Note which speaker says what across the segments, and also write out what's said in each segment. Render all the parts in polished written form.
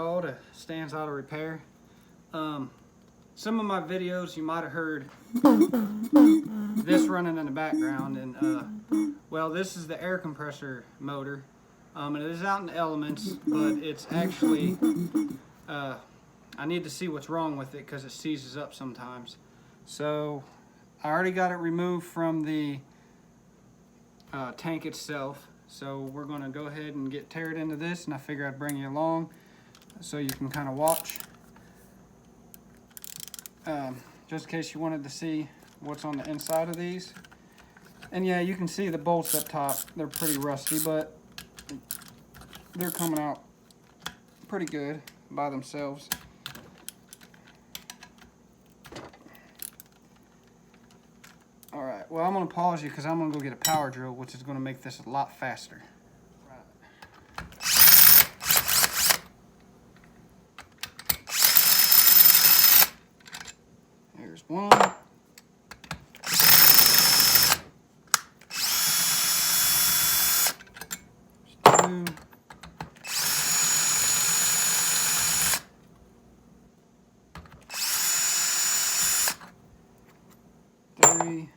Speaker 1: y'all to Stands Auto Repair. Some of my videos you might have heard this running in the background, and well, this is the air compressor motor. And it is out in the elements, but it's actually I need to see what's wrong with it because it seizes up sometimes. So I already got it removed from the tank itself. So we're going to go ahead and tear it into this, and I figure I'd bring you along so you can kind of watch. Just in case you wanted to see what's on the inside of these. And yeah, you can see the bolts up top. They're pretty rusty, but they're coming out pretty good by themselves. Alright, well, I'm going to pause you because I'm going to go get a power drill, which is going to make this a lot faster. Here's one. There's two. Three.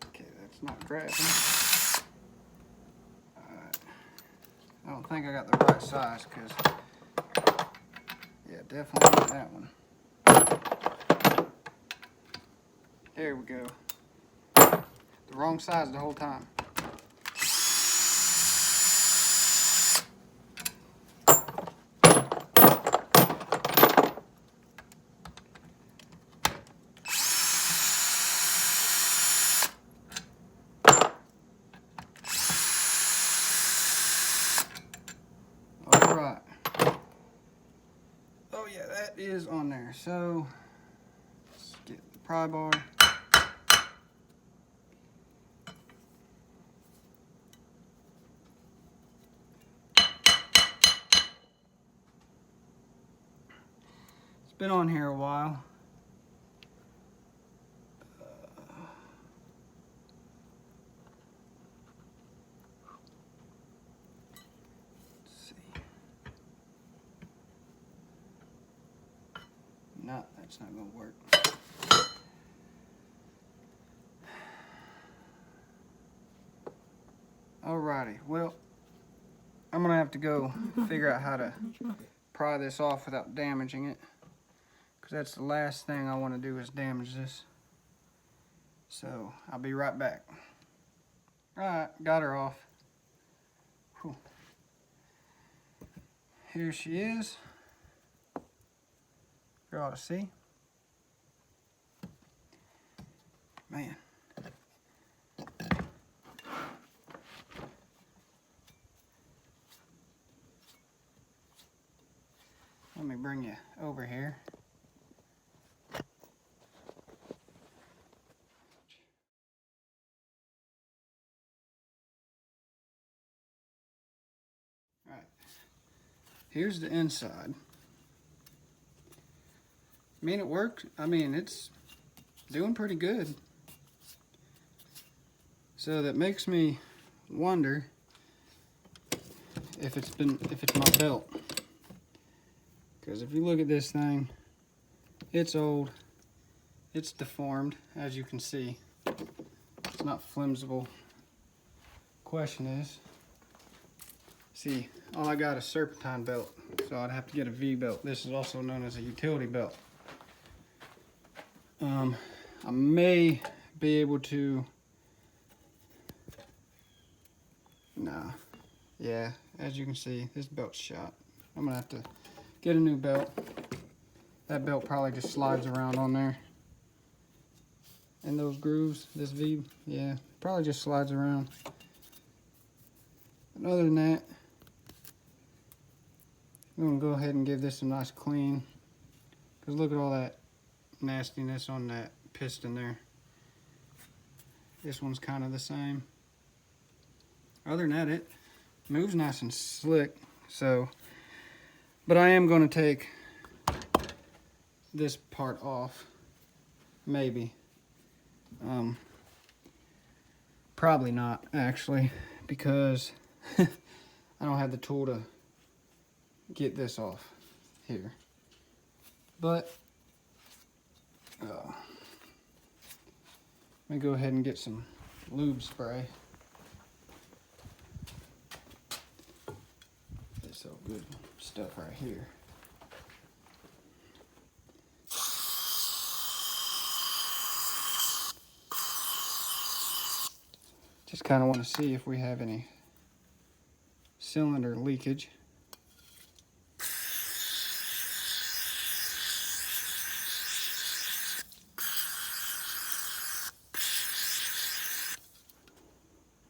Speaker 1: Okay, that's not grabbing. Alright. I don't think I got the right size because, yeah, definitely not that one. There we go. The wrong size the whole time. Alright. Oh yeah, that is on there. So let's get the pry bar. It's been on here a while. Let's see. No, that's not going to work. Alrighty, well, I'm going to have to go figure out how to pry this off without damaging it. Because that's the last thing I want to do is damage this. So, I'll be right back. Alright, got her off. Whew. Here she is. You ought to see. Man. Let me bring you over here. All right. Here's the inside. I mean, it worked. I mean, it's doing pretty good. So that makes me wonder if it's my belt. Because if you look at this thing, it's old, it's deformed, as you can see. It's not flimsible. Question is, see, all I got is serpentine belt, so I'd have to get a V belt. This is also known as a utility belt. I may be able to, nah, yeah, as you can see, this belt's shot. I'm gonna have to get a new belt. That belt probably just slides around on there. And those grooves, this V, yeah, probably just slides around. But other than that, I'm gonna go ahead and give this a nice clean. Because look at all that nastiness on that piston there. This one's kind of the same. Other than that, it moves nice and slick. So, but I am going to take this part off, maybe. Probably not, actually, because I don't have the tool to get this off here. But let me go ahead and get some lube spray. This all good stuff right here. Just kind of want to see if we have any cylinder leakage.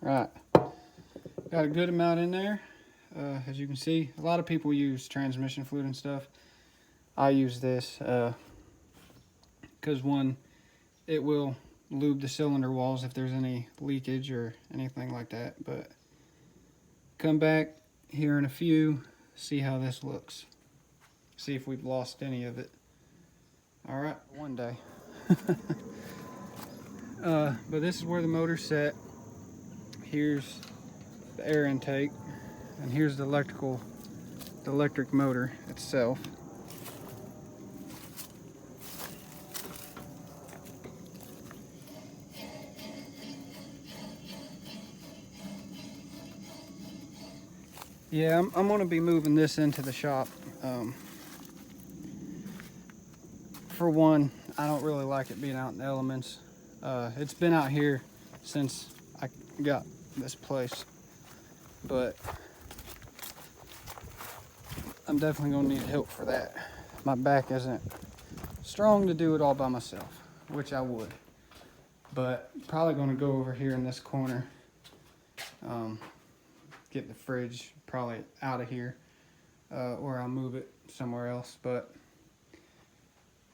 Speaker 1: Right, got a good amount in there. As you can see, a lot of people use transmission fluid and stuff. I use this because one, it will lube the cylinder walls if there's any leakage or anything like that. But come back here in a few, see how this looks, see if we've lost any of it. All right, one day. But this is where the motor's set. Here's the air intake, and here's the electric motor itself. Yeah, I'm gonna be moving this into the shop. For one, I don't really like it being out in the elements. It's been out here since I got this place, but I'm definitely gonna need help for that. My back isn't strong to do it all by myself, which I would, but probably gonna go over here in this corner, get the fridge probably out of here, or I'll move it somewhere else, but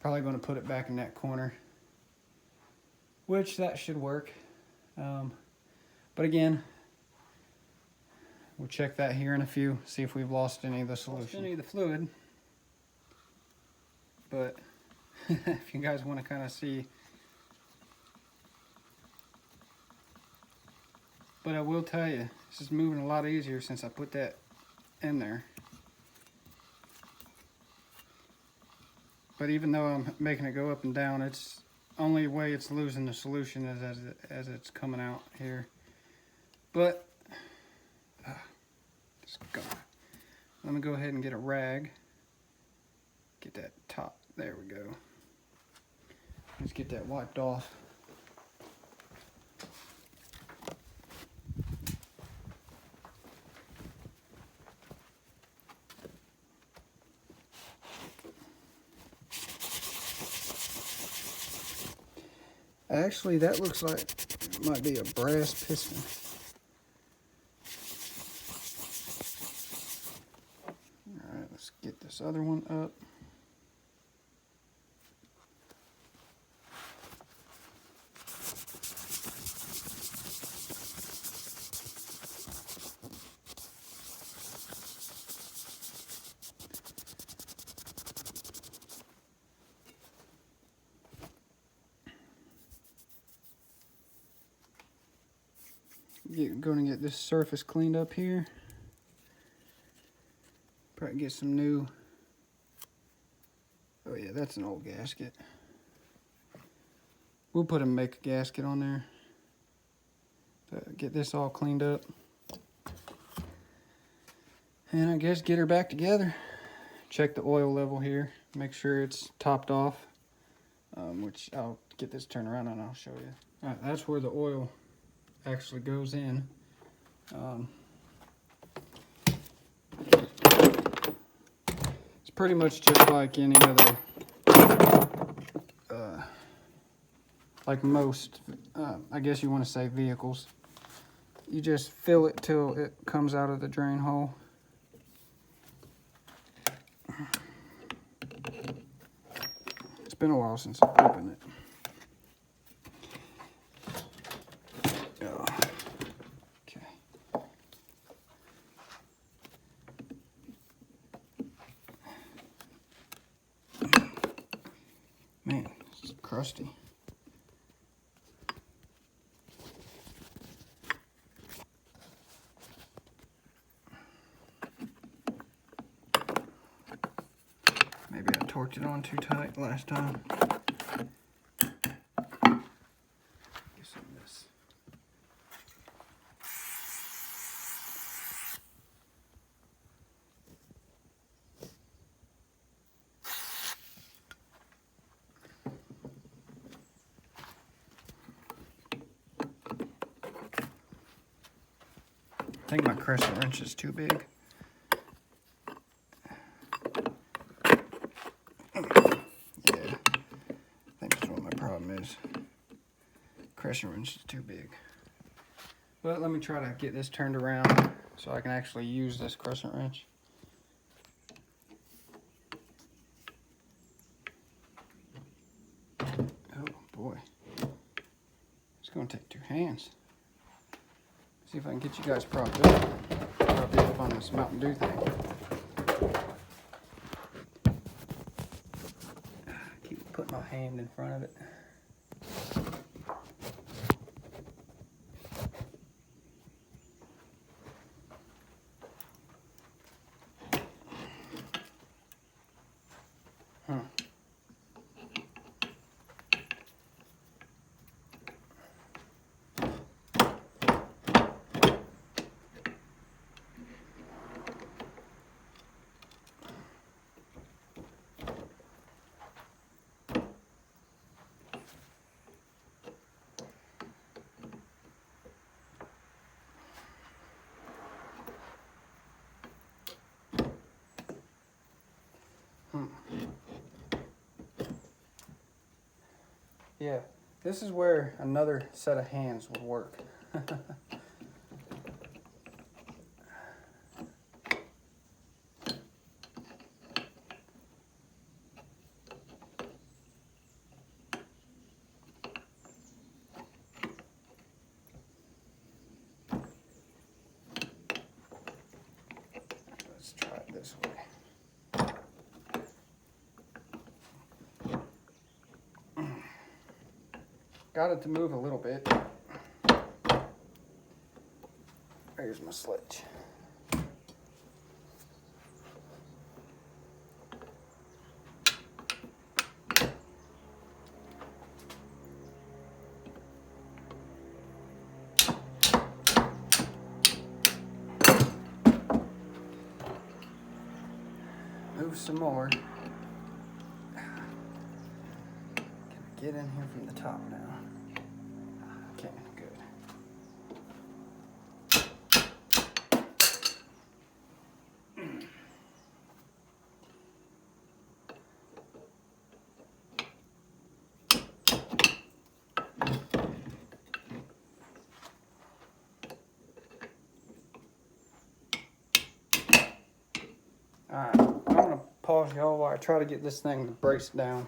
Speaker 1: probably gonna put it back in that corner, which that should work. But again, we'll check that here in a few, see if we've lost any of the solution. Any of the fluid. But if you guys want to kind of see. But I will tell you, this is moving a lot easier since I put that in there. But even though I'm making it go up and down, it's only way it's losing the solution is as it's coming out here. But it's gone. Let me go ahead and get a rag. Get that top. There we go. Let's get that wiped off. Actually, that looks like it might be a brass piston. Alright, let's get this other one up. Going to get this surface cleaned up here. Probably get some new. Oh yeah, that's an old gasket. We'll put a make gasket on there. But get this all cleaned up. And I guess get her back together. Check the oil level here. Make sure it's topped off. Which I'll get this turned around and I'll show you. Alright, that's where the oil actually goes in. It's pretty much just like any other, like most, I guess you want to say vehicles. You just fill it till it comes out of the drain hole. It's been a while since I've opened it. Man, it's crusty. torqued it on too tight last time. Get some of this. I think my crescent wrench is too big. Yeah, I think that's what my problem is. Crescent wrench is too big. But let me try to get this turned around so I can actually use this crescent wrench. Oh boy, it's gonna take two hands. See if I can get you guys propped up. Prop you up on this Mountain Dew thing. Keep putting my hand in front of it. Yeah, this is where another set of hands would work. Let's try it this way. Got it to move a little bit. There's my sledge. Move some more. Can I get in here from the top now? Okay, good. Alright, I'm gonna pause y'all while I try to get this thing to brace down.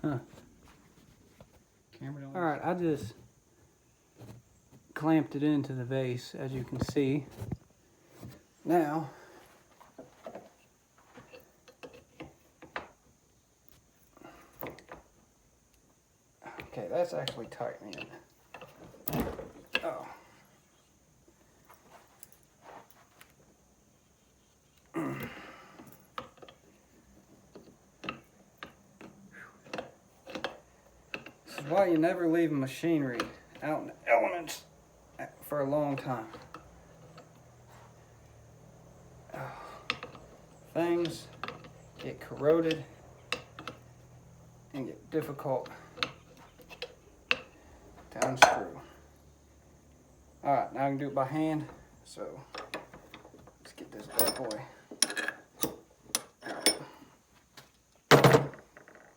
Speaker 1: Huh. Alright, I just clamped it into the vase, as you can see. Now, okay, that's actually tightening it. Oh. This is why you never leave machinery out in the elements for a long time. Oh. Things get corroded and get difficult to unscrew. Alright, now I can do it by hand, so let's get this bad boy. Get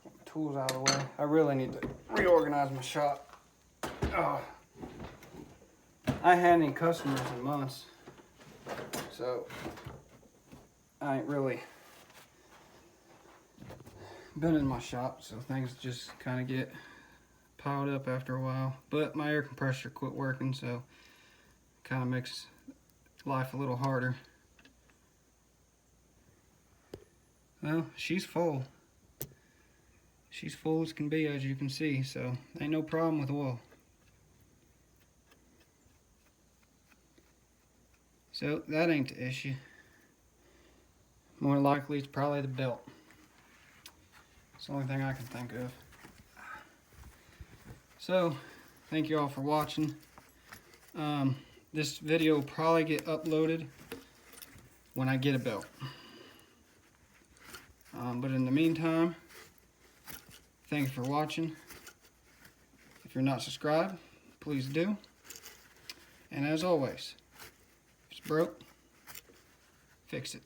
Speaker 1: my tools out of the way. I really need to reorganize my shop. Oh. I hadn't any customers in months, so I ain't really been in my shop, so things just kind of get piled up after a while. But my air compressor quit working, so kind of makes life a little harder. Well, she's full. She's full as can be, as you can see, so ain't no problem with oil. So that ain't the issue. More likely it's probably the belt. It's the only thing I can think of. So, thank you all for watching. This video will probably get uploaded when I get a belt. But in the meantime, thank you for watching. If you're not subscribed, please do. And as always, if it's broke, fix it.